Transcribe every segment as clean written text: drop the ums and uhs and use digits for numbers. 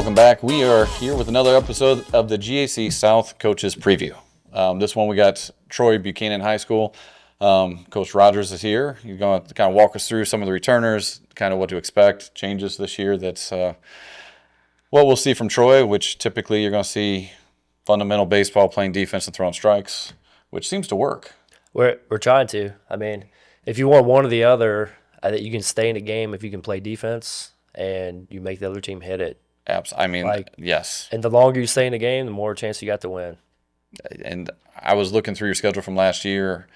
welcome back. We are here with another episode of the G.A.C. South Coaches Preview. This one we got Troy Buchanan High School. Coach Rodgers is here. He's going to kind of walk us through some of the returners, kind of what to expect, changes this year. That's what we'll see from Troy, which typically you're going to see fundamental baseball, playing defense and throwing strikes, which seems to work. We're trying to. I mean, if you want one or the other, I think you can stay in a game if you can play defense and you make the other team hit it. I mean, yes. And the longer you stay in the game, the more chance you got to win. And I was looking through your schedule from last year.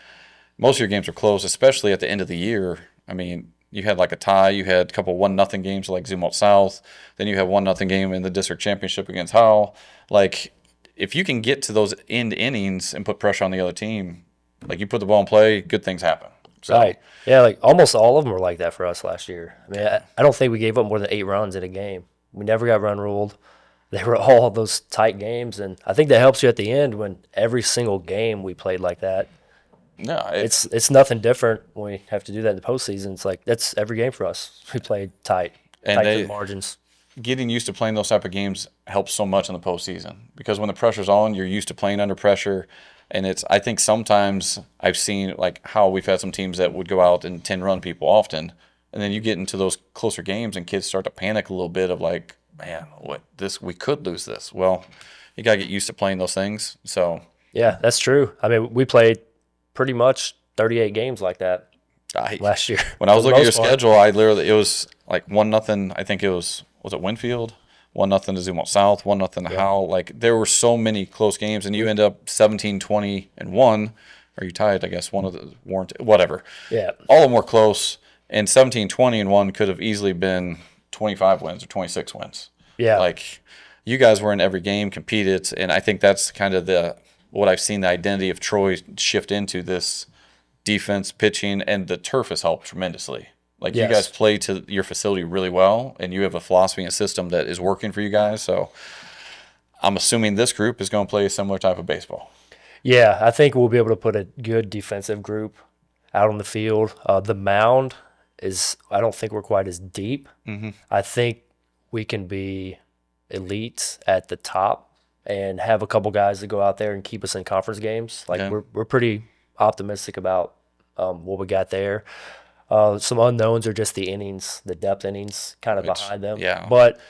Most of your games were close, especially at the end of the year. I mean, you had like a tie. You had a couple 1-0 games like Zumwalt South. Then you had 1-0 game in the district championship against Howell. Like, if you can get to those end innings and put pressure on the other team, like you put the ball in play, good things happen. So, right. Yeah, like almost all of them were like that for us last year. I mean, I don't think we gave up more than 8 runs in a game. We never got run ruled. They were all those tight games, and I think that helps you at the end when every single game we played like that. No, it's nothing different when we have to do that in the postseason. It's like that's every game for us. We played tight to the margins. Getting used to playing those type of games helps so much in the postseason because when the pressure's on, you're used to playing under pressure. And I think sometimes I've seen like how we've had some teams that would go out and 10-run people often. And then you get into those closer games and kids start to panic a little bit of like, man, we could lose this. Well, you got to get used to playing those things. So yeah, that's true. I mean, we played pretty much 38 games like that last year. When I was looking at your schedule, it was like 1-0. I think was it Winfield? 1-0 to Zumwalt South, 1-0 to Howell. Like there were so many close games, and you end up 17-20-1. Or you tied, I guess, one of the weren't whatever. Yeah, all of them were close. And 17-20-1 could have easily been 25 wins or 26 wins. Yeah. Like, you guys were in every game, competed, and I think that's kind of what I've seen the identity of Troy shift into this defense, pitching, and the turf has helped tremendously. Like, You guys play to your facility really well, and you have a philosophy and a system that is working for you guys. So I'm assuming this group is going to play a similar type of baseball. Yeah, I think we'll be able to put a good defensive group out on the field. The mound I don't think we're quite as deep. Mm-hmm. I think we can be elite at the top and have a couple guys that go out there and keep us in conference games. Like we're pretty optimistic about what we got there. Some unknowns are just the innings, the depth innings kind of behind them. Yeah. But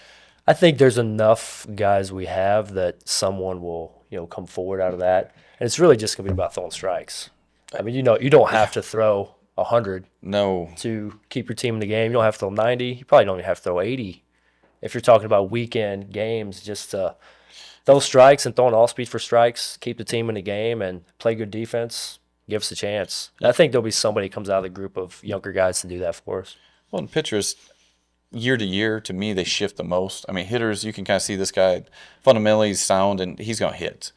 I think there's enough guys we have that someone will, come forward out of that. And it's really just going to be about throwing strikes. I mean, you don't have to throw 100 to keep your team in the game. You don't have to throw 90. You probably don't even have to throw 80. If you're talking about weekend games, just throw strikes and throwing all speed for strikes, keep the team in the game, and play good defense, give us a chance. And I think there'll be somebody who comes out of the group of younger guys to do that for us. Well, and pitchers, year to year, to me, they shift the most. I mean, hitters, you can kind of see this guy, fundamentally he's sound, and he's going to hit.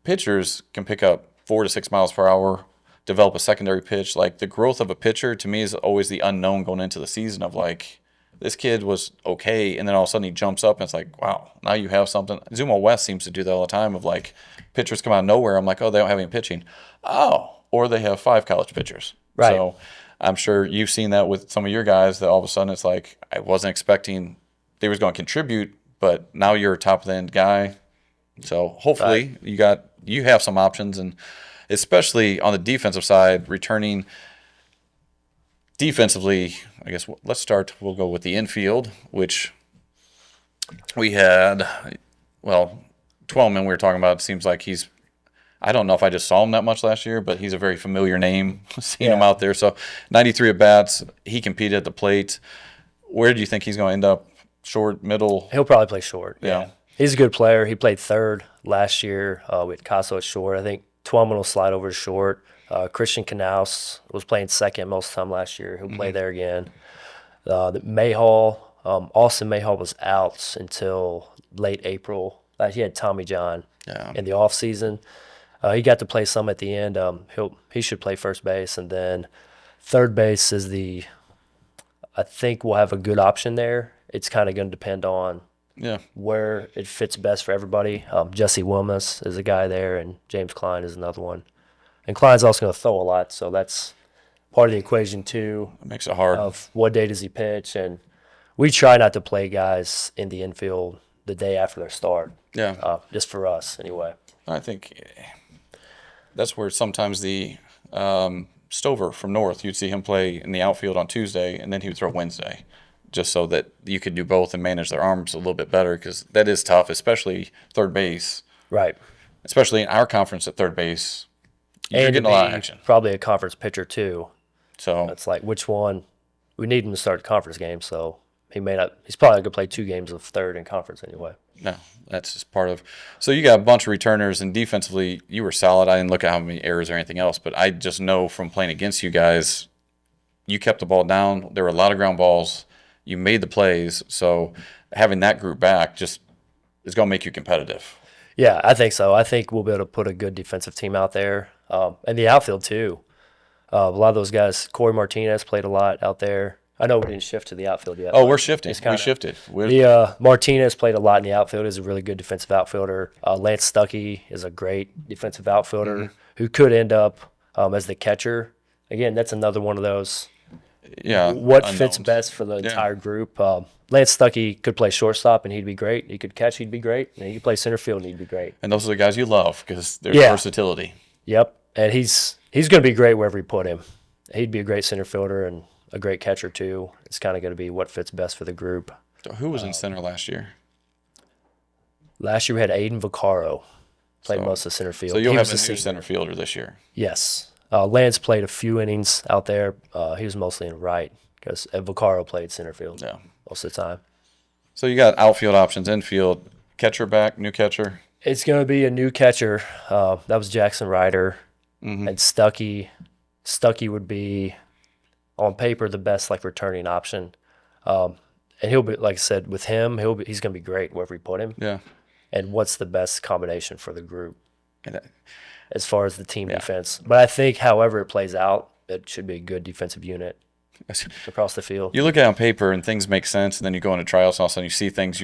Pitchers can pick up 4 to 6 miles per hour, develop a secondary pitch. Like the growth of a pitcher to me is always the unknown going into the season of like, this kid was okay, and then all of a sudden he jumps up and it's like, wow, now you have something. Zumwalt West seems to do that all the time of like pitchers come out of nowhere. I'm like, oh, they don't have any pitching. Oh, or they have 5 college pitchers. Right. So I'm sure you've seen that with some of your guys that all of a sudden it's like, I wasn't expecting they was going to contribute, but now you're a top of the end guy. So hopefully you have some options, and especially on the defensive side, returning defensively, I guess we'll go with the infield, which we had, 12-man we were talking about. It seems like I don't know if I just saw him that much last year, but he's a very familiar name, seeing him out there. So 93 at-bats, he competed at the plate. Where do you think he's going to end up? Short, middle? He'll probably play short. Yeah. He's a good player. He played third last year with Casso at short. I think Twelman will slide over to short. Christian Knaus was playing second most of the time last year. He'll play there again. Mayhall, Austin Mayhall was out until late April. He had Tommy John in the offseason. He got to play some at the end. He should play first base. And then third base is I think we'll have a good option there. It's kind of going to depend on where it fits best for everybody. Jesse Wilmus is a guy there, and James Klein is another one. And Klein's also going to throw a lot, so that's part of the equation too. It makes it hard. Of what day does he pitch, and we try not to play guys in the infield the day after their start. Yeah. Just for us, anyway. I think that's where sometimes the Stover from North, you'd see him play in the outfield on Tuesday, and then he would throw Wednesday, just so that you could do both and manage their arms a little bit better, because that is tough, especially third base. Right. Especially in our conference at third base, you're And getting a lot of action. probably a conference pitcher, too. So It's like, which one? We need him to start the conference game, so he may not. He's probably going to play 2 games of third in conference anyway. no, that's just part of. So you got a bunch of returners, and defensively, you were solid. I didn't look at how many errors or anything else, but I just know from playing against you guys, you kept the ball down. There were a lot of ground balls. You made the plays. So having that group back just is going to make you competitive. Yeah, I think so. I think we'll be able to put a good defensive team out there. And the outfield, too. A lot of those guys, Corey Martinez played a lot out there. I know we didn't shift to the outfield yet. Oh, we're shifting. We shifted. Martinez played a lot in the outfield. He's a really good defensive outfielder. Lance Stuckey is a great defensive outfielder who could end up as the catcher. Again, that's another one of those. Yeah. What unknowns. fits best for the entire group? Lance Stuckey could play shortstop and he'd be great. He could catch, he'd be great. And he could play center field and he'd be great. And those are the guys you love because there's versatility. Yep. And he's going to be great wherever you put him. He'd be a great center fielder and a great catcher too. It's kind of going to be what fits best for the group. So who was in center last year? Last year we had Aiden Vaccaro. Played most of the center field. So you'll have a new center fielder this year. Yes. Lance played a few innings out there. He was mostly in right because Vaccaro played center field most of the time. So you got outfield options, infield, catcher back, new catcher. It's going to be a new catcher. That was Jackson Ryder. And Stuckey would be, on paper, the best returning option. And he'll be, like I said, with him, he's going to be great wherever you put him. Yeah. And what's the best combination for the group as far as the team defense. But I think however it plays out, it should be a good defensive unit across the field. You look at it on paper and things make sense, and then you go into tryouts and all of a sudden you see things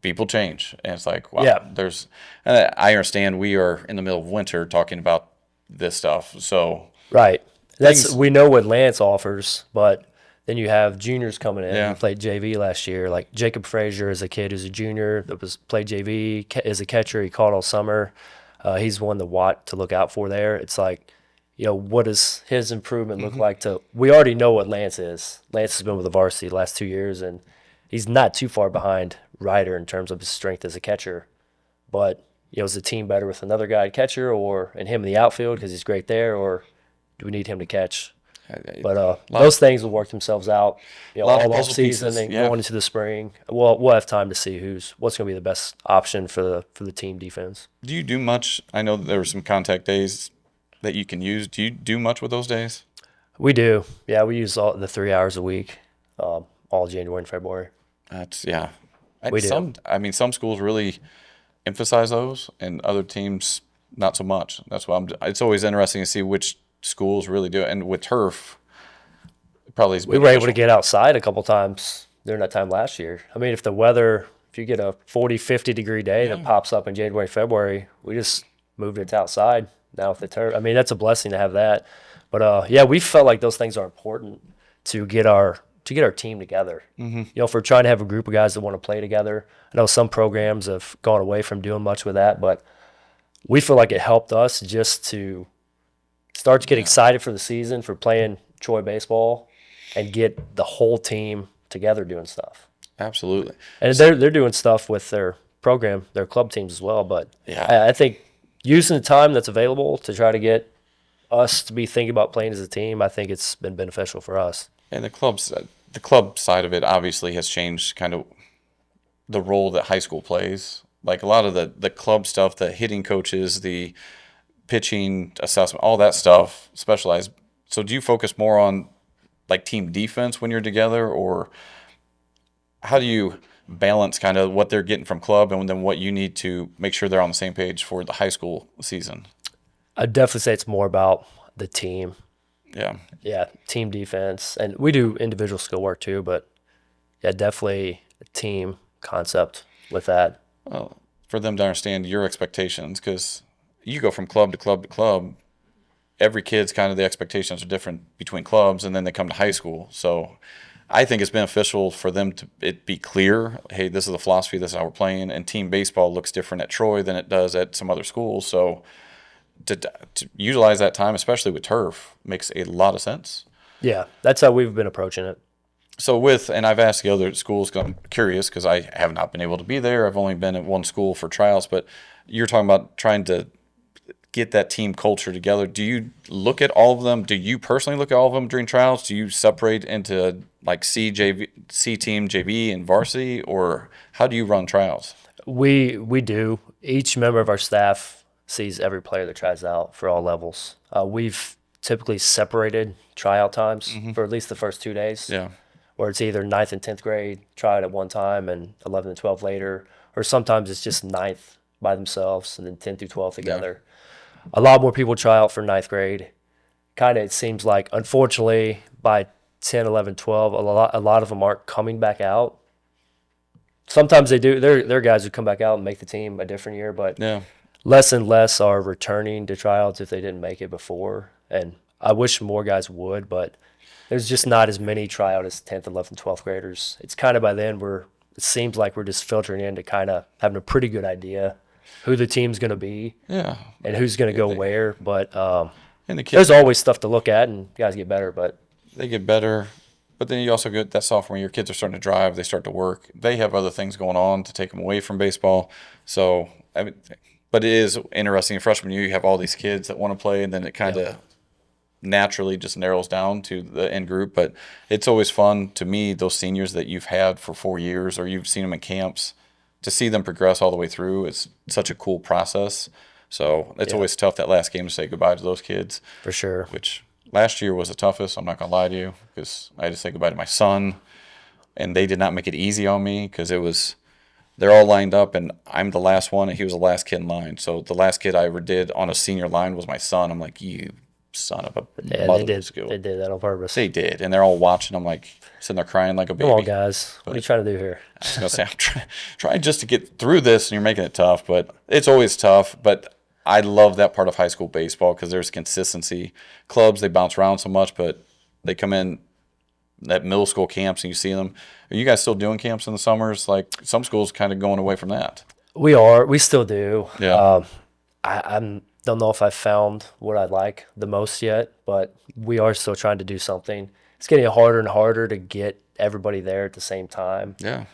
people change. And it's like, wow, I understand we are in the middle of winter talking about this stuff. So right. We know what Lance offers, but then you have juniors coming in who played JV last year. Like Jacob Frazier is a kid who's a junior that played JV as a catcher. He caught all summer. He's one to look out for there. It's like, what does his improvement look like? We already know what Lance is. Lance has been with the varsity the last 2 years, and he's not too far behind Ryder in terms of his strength as a catcher. But, is the team better with another guy at catcher and him in the outfield because he's great there, or do we need him to catch? But those things will work themselves out, all off season and going into the spring. We'll have time to see what's going to be the best option for the team defense. Do you do much? I know there were some contact days that you can use. Do you do much with those days? We do. Yeah, we use all the 3 hours a week, all January and February. We do. Some schools really emphasize those, and other teams not so much. That's why it's always interesting to see which schools really do it. And with turf, it probably is. We were able to get outside a couple times during that time last year. I mean, if you get a 40, 50 degree day that pops up in January, February, we just moved it to outside. Now with the turf, I mean, that's a blessing to have that. But we felt like those things are important to get our team together. If we're trying to have a group of guys that want to play together. I know some programs have gone away from doing much with that, but we feel like it helped us just to start to get excited for the season, for playing Troy baseball, and get the whole team together doing stuff. Absolutely. And they're doing stuff with their program, their club teams as well. But I think using the time that's available to try to get us to be thinking about playing as a team, I think it's been beneficial for us. And the club side of it obviously has changed kind of the role that high school plays. Like a lot of the club stuff, the hitting coaches, the pitching assessment, all that stuff, specialized. So do you focus more on team defense when you're together, or how do you balance kind of what they're getting from club and then what you need to make sure they're on the same page for the high school season? I'd definitely say it's more about the team. Yeah, team defense. And we do individual skill work too, but definitely a team concept with that. Well, for them to understand your expectations, because you go from club to club to club, every kid's kind of the expectations are different between clubs, and then they come to high school. So I think it's beneficial for them to it be clear, hey, this is the philosophy, this is how we're playing, and team baseball looks different at Troy than it does at some other schools. So to utilize that time, especially with turf, makes a lot of sense. Yeah, that's how we've been approaching it. So and I've asked the other schools, 'cause I'm curious because I have not been able to be there. I've only been at one school for trials, but you're talking about trying to get that team culture together. Do you look at all of them? Do you personally look at all of them during trials? Do you separate into like C team, JV, and varsity, or how do you run trials? We do. Each member of our staff sees every player that tries out for all levels. We've typically separated tryout times for at least the first 2 days. Yeah. Where it's either 9th and 10th grade, try it at one time, and 11th and 12th later, or sometimes it's just 9th by themselves and then 10th through 12th together. Yeah. A lot more people try out for 9th grade. Kind of, it seems like, unfortunately, by 10, 11, 12, a lot of them aren't coming back out. Sometimes they do. There are guys who come back out and make the team a different year, but less and less are returning to tryouts if they didn't make it before. And I wish more guys would, but there's just not as many tryout as 10th, 11th, 12th graders. It's kind of by then it seems like we're just filtering in to kind of having a pretty good idea who the team's going to be and who's going to go where. But and the kids, there's always stuff to look at, and guys get better. But they get better. But then you also get that sophomore year, kids are starting to drive, they start to work. They have other things going on to take them away from baseball. So, I mean, but it is interesting. In freshman year, you have all these kids that want to play, and then it kind of naturally just narrows down to the end group. But it's always fun to me, those seniors that you've had for 4 years or you've seen them in camps, to see them progress all the way through. It's such a cool process. So it's always tough that last game to say goodbye to those kids. For sure. Which last year was the toughest, I'm not going to lie to you, because I had to say goodbye to my son, and they did not make it easy on me because they're all lined up, and I'm the last one, and he was the last kid in line. So the last kid I ever did on a senior line was my son. I'm like, you son of a mother. They did that on purpose. They did, and they're all watching. I'm like sitting there crying like a baby. Come on, guys. What are you trying to do here? I was going to say, I'm trying just to get through this, and you're making it tough, but it's always tough. But I love that part of high school baseball because there's consistency. Clubs, they bounce around so much, but they come in at middle school camps and you see them. Are you guys still doing camps in the summers? Like some schools kind of going away from that. We are. We still do. Yeah. I don't know if I've found what I like the most yet, but we are still trying to do something. It's getting harder and harder to get everybody there at the same time. Yeah.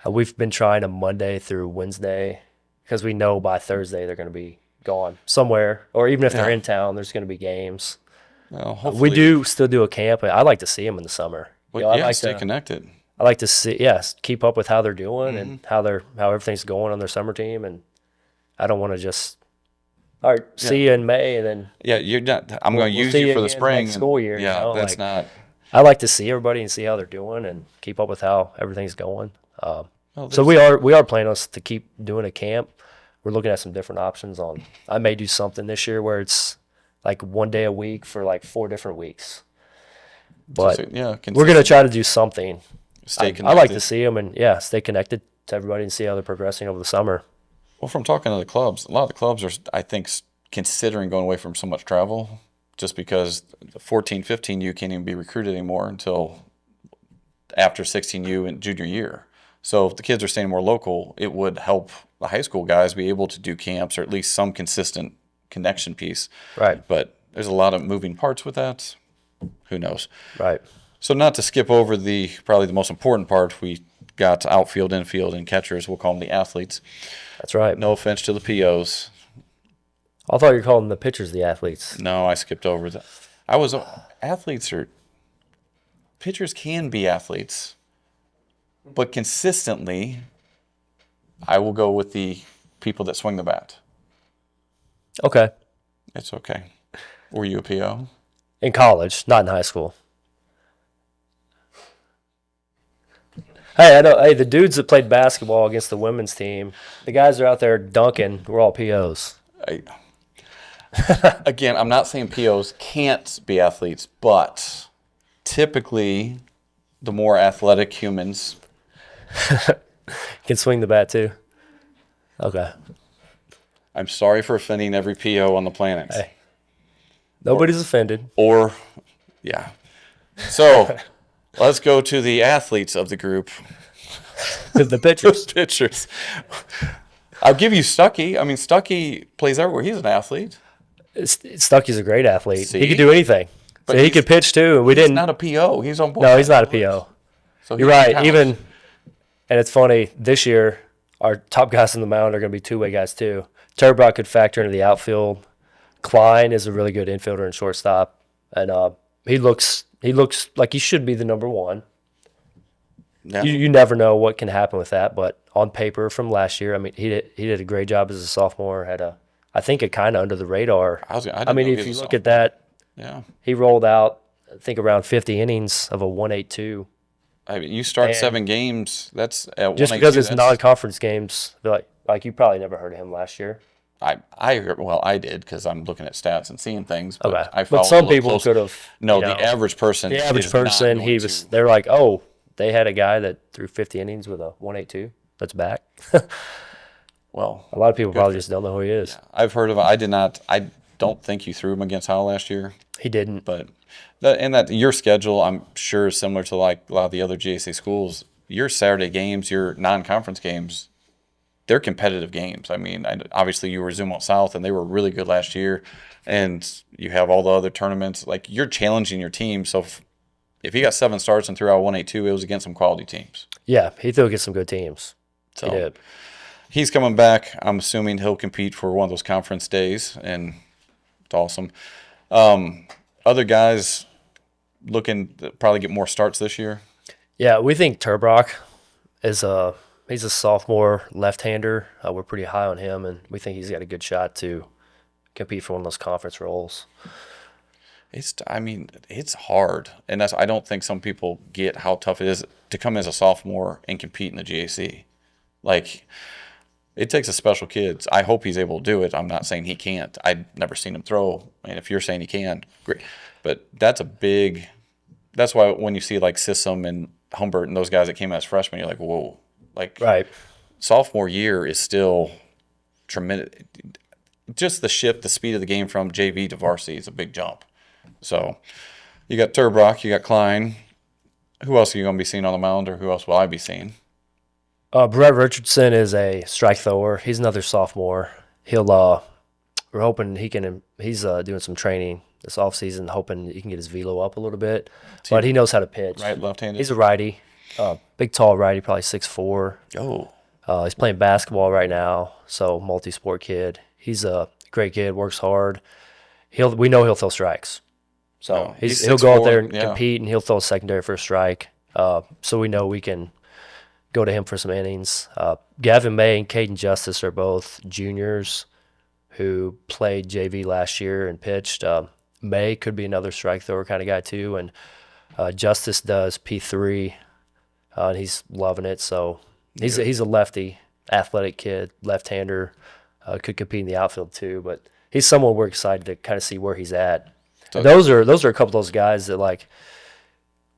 We've been trying a Monday through Wednesday because we know by Thursday they're going to be gone somewhere, or even if they're in town, there's going to be games. Well, hopefully. We do still do a camp. I like to see them in the summer. Well, I like stay connected. I like to see, keep up with how they're doing and how everything's going on their summer team. And I don't want to just, all right, see you in May, and then you're not. I'm going to use you for the spring. School year. Yeah, you know? that's not. I like to see everybody and see how they're doing and keep up with how everything's going. So we are planning to keep doing a camp. We're looking at some different options on. I may do something this year where it's like 1 day a week for like 4 different weeks. But we're going to try to do something. Stay connected. I like to see them and stay connected to everybody and see how they're progressing over the summer. Well, from talking to the clubs, a lot of the clubs are, I think, considering going away from so much travel, just because the 14, 15U can't even be recruited anymore until after 16U in junior year. So if the kids are staying more local, it would help the high school guys be able to do camps or at least some consistent connection piece. Right. But there's a lot of moving parts with that. Who knows? Right. So not to skip over probably the most important part, we got outfield, infield, and catchers. We'll call them the athletes. That's right. No offense to the POs. I thought you were calling the pitchers the athletes. No, I skipped over that. Pitchers can be athletes. But consistently, I will go with the people that swing the bat. Okay. It's okay. Were you a PO? In college, not in high school. Hey, I know. Hey, the dudes that played basketball against the women's team, the guys that are out there dunking, we're all POs. Again, I'm not saying POs can't be athletes, but typically the more athletic humans can swing the bat too. Okay. I'm sorry for offending every PO on the planet. Hey, nobody's offended. Yeah. So Let's go to the athletes of the group. The pitchers. Pitchers. I'll give you Stuckey. I mean, Stuckey plays everywhere. He's an athlete. Stuckey's a great athlete. See? He could do anything. But So he could pitch too. We He's didn't. not a PO. He's on board. No, he's not a PO. So You're right. Even, and it's funny, this year, our top guys on the mound are going to be two-way guys too. Turbach could factor into the outfield. Klein is a really good infielder and shortstop. And he looks like he should be the number one. Yeah. You never know what can happen with that, but on paper from last year, I mean, he did a great job as a sophomore. I think a kind of under the radar. I mean, if you look at that, yeah, he rolled out, I think, around 50 innings of a 1.82. I mean, you start 7 games. That's at Just because it's non-conference games, like you probably never heard of him last year. I heard, well, I did because I'm looking at stats and seeing things. But Okay, I but some people could have. No, the average person. The average person, they're like, oh, they had a guy that threw 50 innings with a 1.82 that's back. Well, a lot of people probably just don't know who he is. Yeah, I've heard of him. I don't think you threw him against Howell last year. He didn't. But your schedule, I'm sure, is similar to like a lot of the other G.A.C. schools. Your Saturday games, your non-conference games, they're competitive games. I mean, obviously you were Zumwalt South, and they were really good last year. And you have all the other tournaments. Like, you're challenging your team. So if he got 7 starts and threw out 182, it was against some quality teams. Yeah, he threw against some good teams. So he did. He's coming back. I'm assuming he'll compete for one of those conference days, and it's awesome. Other guys looking to probably get more starts this year. Yeah, we think Turbach is he's a sophomore left-hander. We're pretty high on him, and we think he's got a good shot to compete for one of those conference roles. It's hard, and I don't think some people get how tough it is to come as a sophomore and compete in the G.A.C. Like, it takes a special kid. I hope he's able to do it. I'm not saying he can't. I've never seen him throw, and if you're saying he can, great. But that's why when you see like Sissom and Humbert and those guys that came as freshmen, you're like, whoa. Like, right. Sophomore year is still tremendous. Just the shift, the speed of the game from JV to varsity is a big jump. So you got Turbach, you got Klein. Who else are you going to be seeing on the mound, or who else will I be seeing? Brett Richardson is a strike thrower. He's another sophomore. We're hoping he's doing some training this offseason, hoping he can get his velo up a little bit. But he knows how to pitch. Right, left-handed? He's a righty. Big, tall righty, probably 6'4". Oh. He's playing basketball right now, so multi-sport kid. He's a great kid, works hard. We know he'll throw strikes. So he'll go out there and compete, and he'll throw a secondary for a strike. So we know we can go to him for some innings. Gavin May and Caden Justice are both juniors who played JV last year and pitched. May could be another strike thrower kind of guy too, and Justice does P3, and he's loving it. So he's a lefty, athletic kid, left-hander, could compete in the outfield too. But he's someone we're excited to kind of see where he's at. So those are a couple of those guys that, like,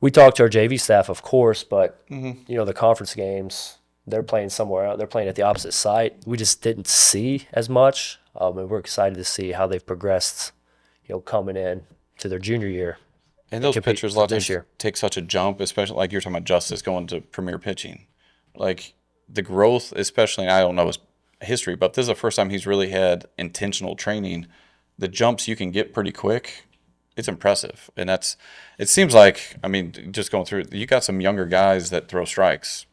we talk to our JV staff, of course, but the conference games, they're playing somewhere else. They're playing at the opposite site. We just didn't see as much, and we're excited to see how they've progressed, coming in to their junior year. And those pitchers a lot of times take such a jump, especially like you're talking about Justice going to premier pitching. Like, the growth, especially, and I don't know his history, but this is the first time he's really had intentional training. The jumps you can get pretty quick, it's impressive. And it seems like, just going through, you got some younger guys that throw strikes,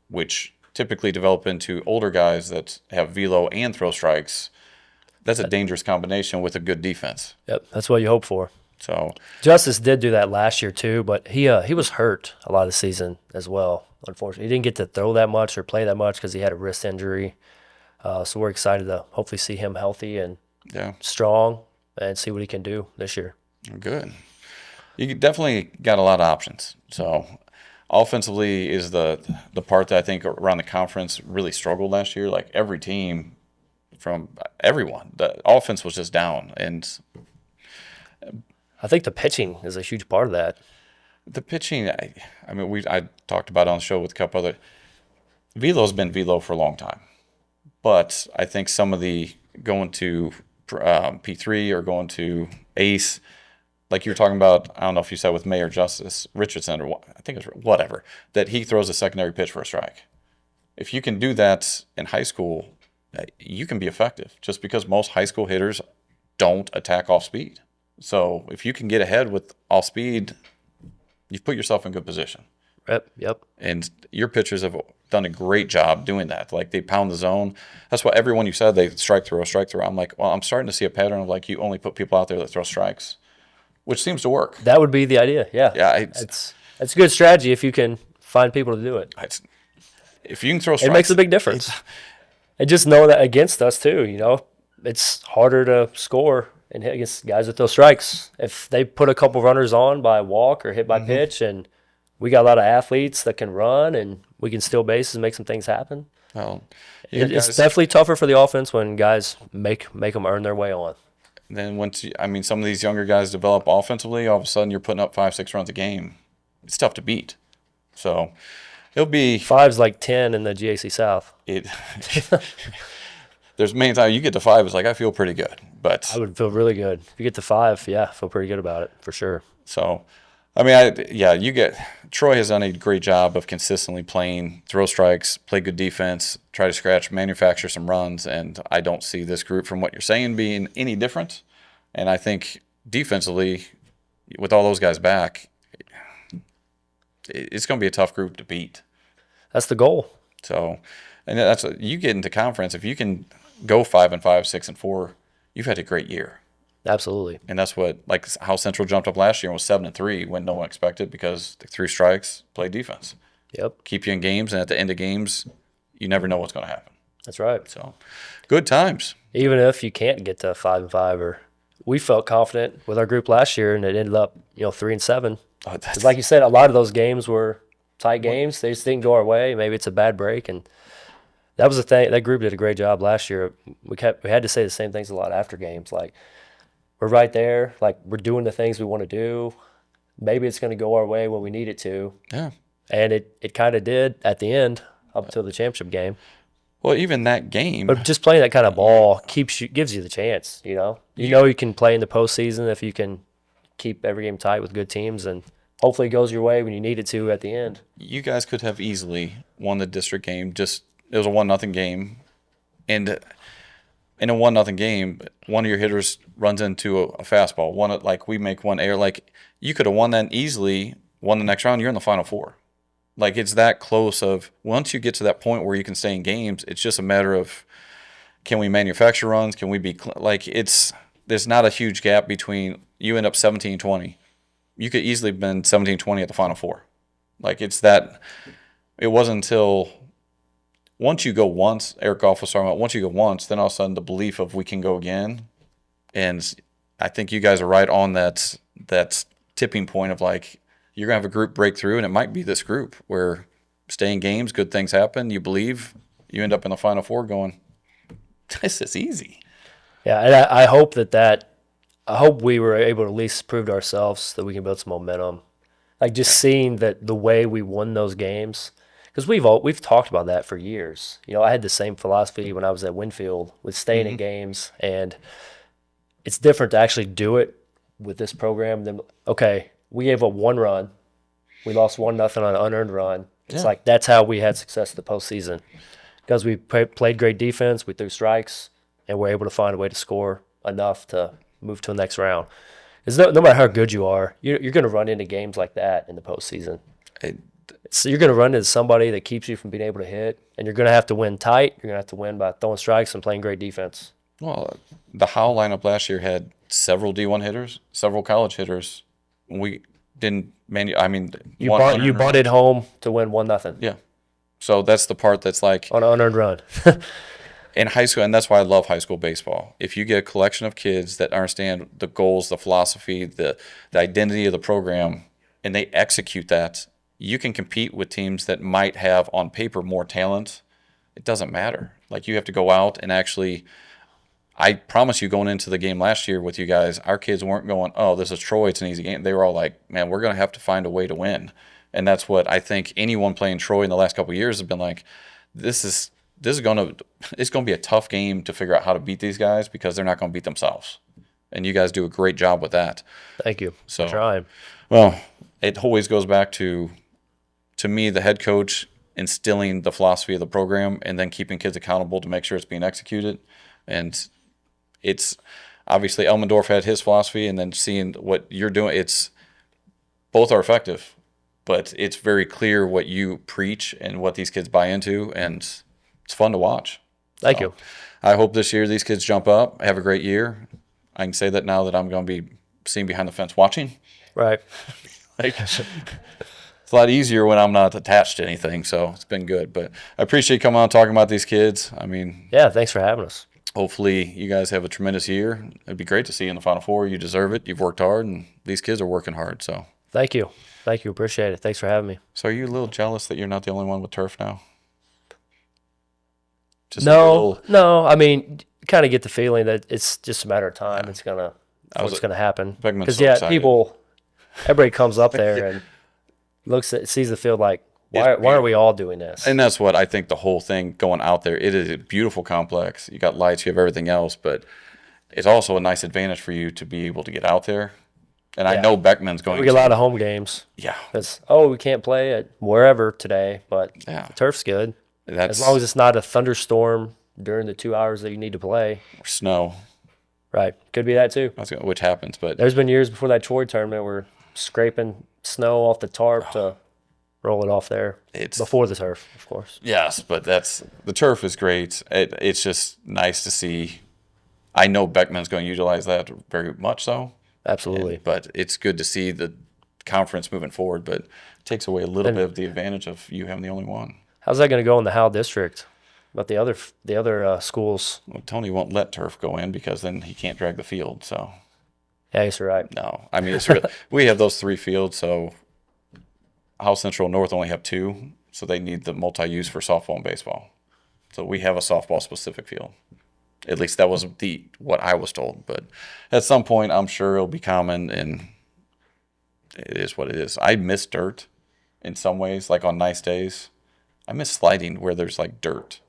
which typically develop into older guys that have velo and throw strikes. That's a dangerous combination with a good defense. Yep, that's what you hope for. So Justice did do that last year too, but he was hurt a lot of the season as well. Unfortunately, he didn't get to throw that much or play that much because he had a wrist injury. So we're excited to hopefully see him healthy and strong and see what he can do this year. Good. You definitely got a lot of options. So offensively is the part that I think around the conference really struggled last year. Like, every team from everyone, the offense was just down. And I think the pitching is a huge part of that. The pitching, I talked about it on the show with a couple other. Velo's been velo for a long time. But I think some of the going to P3 or going to ACE, like you were talking about, I don't know if you said with Mayor Justice Richardson or what, I think it's whatever, that he throws a secondary pitch for a strike. If you can do that in high school, you can be effective just because most high school hitters don't attack off speed. So if you can get ahead with off speed, you've put yourself in good position. Yep. And your pitchers have done a great job doing that. Like they pound the zone. That's why everyone you said they strike through. I'm like, well, I'm starting to see a pattern of like you only put people out there that throw strikes, which seems to work. That would be the idea. Yeah. Yeah, That's a good strategy if you can find people to do it. If you can throw strikes, it makes a big difference. And just know that against us too, it's harder to score and hit against guys that throw strikes. If they put a couple runners on by walk or hit by pitch, and we got a lot of athletes that can run and we can steal bases and make some things happen. Well, it's definitely tougher for the offense when guys make them earn their way on. Then some of these younger guys develop offensively, all of a sudden you're putting up 5-6 runs a game. It's tough to beat. So it'll be 5's like 10 in the G.A.C. South. There's many times you get to 5, it's like I feel pretty good, but I would feel really good if you get to 5. Yeah, feel pretty good about it for sure. So, Troy has done a great job of consistently playing, throw strikes, play good defense, try to scratch, manufacture some runs, and I don't see this group, from what you're saying, being any different. And I think defensively, with all those guys back, it's going to be a tough group to beat. That's the goal. So, and that's you get into conference, if you can go 5-5, 6-4, you've had a great year. Absolutely. And that's what, like how Central jumped up last year and was 7-3 when no one expected, because the 3 strikes, play defense. Yep. Keep you in games, and at the end of games, you never know what's going to happen. That's right. So, good times. Even if you can't get to 5-5, we felt confident with our group last year, and it ended up 3-7. Because like you said, a lot of those games were tight games. They just didn't go our way. Maybe it's a bad break, and that was the thing. That group did a great job last year. We had to say the same things a lot after games, like, we're right there. Like, we're doing the things we want to do. Maybe it's going to go our way when we need it to. Yeah. And it kind of did at the end up until the championship game. Well, even that game. But just playing that kind of ball gives you the chance, You can play in the postseason if you can keep every game tight with good teams, and hopefully it goes your way when you need it to at the end. You guys could have easily won the district game. It was a 1-0 game. And in a 1-0 game, one of your hitters runs into a fastball. We make one error. Like, you could have won that easily, won the next round, you're in the Final Four. Like, it's that close of, once you get to that point where you can stay in games, it's just a matter of, can we manufacture runs? Can we be, there's not a huge gap between, you end up 17-20. You could easily have been 17-20 at the Final Four. Like, it wasn't until, once you go once, Eric Goff was talking about, once you go once, then all of a sudden the belief of we can go again. And I think you guys are right on that tipping point of, like, you're going to have a group breakthrough, and it might be this group where staying games, good things happen, you believe, you end up in the Final Four going, this is easy. Yeah, and I hope I hope we were able to at least prove to ourselves that we can build some momentum. Like, just seeing that the way we won those games, because we've talked about that for years. I had the same philosophy when I was at Winfield with staying in games, and it's different to actually do it with this program than, okay, we gave up 1 run, we lost 1-0 on an unearned run. It's like, that's how we had success in the postseason, because we played great defense, we threw strikes, and we're able to find a way to score enough to move to the next round. Because no matter how good you are, you're going to run into games like that in the postseason. So you're going to run into somebody that keeps you from being able to hit, and you're going to have to win tight. You're going to have to win by throwing strikes and playing great defense. Well, the Howe lineup last year had several D1 hitters, several college hitters. We didn't you bunted home to win 1-0. Yeah. So that's the part that's like on an unearned run. in high school, and that's why I love high school baseball. If you get a collection of kids that understand the goals, the philosophy, the identity of the program, and they execute that, you can compete with teams that might have on paper more talent. It doesn't matter. Like, you have to go out and actually, I promise you, going into the game last year with you guys, our kids weren't going, oh, this is Troy, it's an easy game. They were all like, man, we're going to have to find a way to win. And that's what I think anyone playing Troy in the last couple of years has been like, it's going to be a tough game to figure out how to beat these guys, because they're not going to beat themselves. and you guys do a great job with that. Thank you. So Trying. Well, it always goes back to me, the head coach instilling the philosophy of the program and then keeping kids accountable to make sure it's being executed. And it's obviously Elmendorf had his philosophy, and then seeing what you're doing, it's both are effective, but it's very clear what you preach and what these kids buy into, and it's fun to watch. Thank you. I hope this year these kids jump up, have a great year. I can say that now that I'm going to be sitting behind the fence watching. Right. Like, it's a lot easier when I'm not attached to anything, so it's been good. But I appreciate you coming on and talking about these kids. I mean, Yeah, thanks for having us. hopefully you guys have a tremendous year. It'd be great to see you in the Final Four. You deserve it. You've worked hard, and these kids are working hard. So Thank you. Thank you. Appreciate it. Thanks for having me. are you a little jealous that you're not the only one with turf now? Just a little, No. I mean, you kind of get the feeling that it's just a matter of time. It's gonna happen. Beckman's Because so excited. everybody comes up there and sees the field like, why are we all doing this? And that's what I think the whole thing going out there. It is a beautiful complex. You got lights, you have everything else, but it's also a nice advantage for you to be able to get out there. And I know Beckman's going We get a lot of home games. Yeah. It's, we can't play at wherever today, but Yeah. the turf's good. That's As long as it's not a thunderstorm during the 2 hours that you need to play. snow. Right. Could be that too. Which happens, but There's been years before that Troy tournament where scraping snow off the tarp to roll it off there. It's Before the turf, of course. yes, but the turf is great. It's just nice to see. I know Beckman's going to utilize that very much so. Absolutely. But it's good to see the conference moving forward, but it takes away a little bit of the advantage of you having the only one. How's that going to go in the Howell district? About the other schools? Well, Tony won't let turf go in because then he can't drag the field. So Yeah, I guess you're right. no, I mean it's really, we have those 3 fields. So House Central North only have 2, so they need the multi-use for softball and baseball. So we have a softball specific field. At least that was what I was told. But at some point, I'm sure it'll be common, and it is what it is. I miss dirt in some ways, like on nice days. I miss sliding where there's like dirt.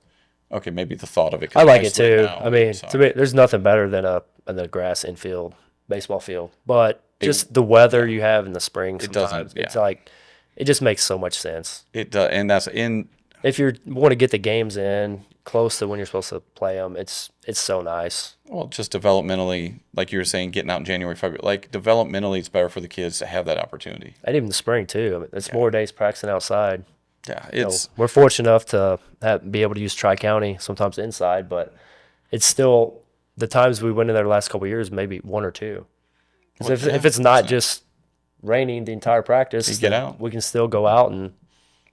Okay, maybe the thought of it. 'Cause I like it's it too. now, I mean, so. to me, there's nothing better than a grass infield baseball field. But just the weather you have in the spring, sometimes, it's like it just makes so much sense. It does, and that's in. If you want to get the games in close to when you're supposed to play them, it's so nice. Well, just developmentally, like you were saying, getting out in January, February, like developmentally, it's better for the kids to have that opportunity. And even the spring too. I mean, it's more days practicing outside. Yeah, So we're fortunate enough to be able to use Tri-County, sometimes inside, but it's still the times we went in there the last couple of years, maybe 1 or 2. 'Cause if it's not just raining the entire practice, you get out. we can still go out and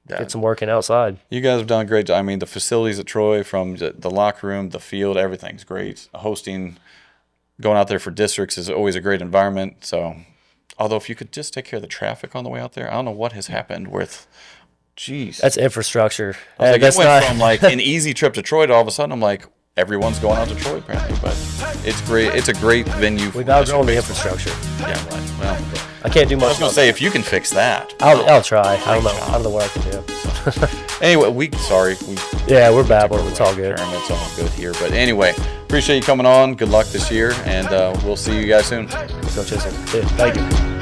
get some work in outside. You guys have done a great job. I mean, the facilities at Troy, from the locker room, the field, everything's great. Hosting, going out there for districts is always a great environment. So, although if you could just take care of the traffic on the way out there, I don't know what has happened with. Jeez, That's infrastructure. like, That's it went not from like an easy trip to Troy to all of a sudden I'm like, everyone's going out to Troy apparently. But it's great. It's a great venue. we've outgrown the infrastructure. Yeah. Well, I can't do I much. was gonna say if you can fix that. I'll try. I don't know what I can do. Anyway, we're We're babbling. It's all good. It's all good here. But anyway, appreciate you coming on. Good luck this year, and we'll see you guys soon. Coach Chisholm. Thank you.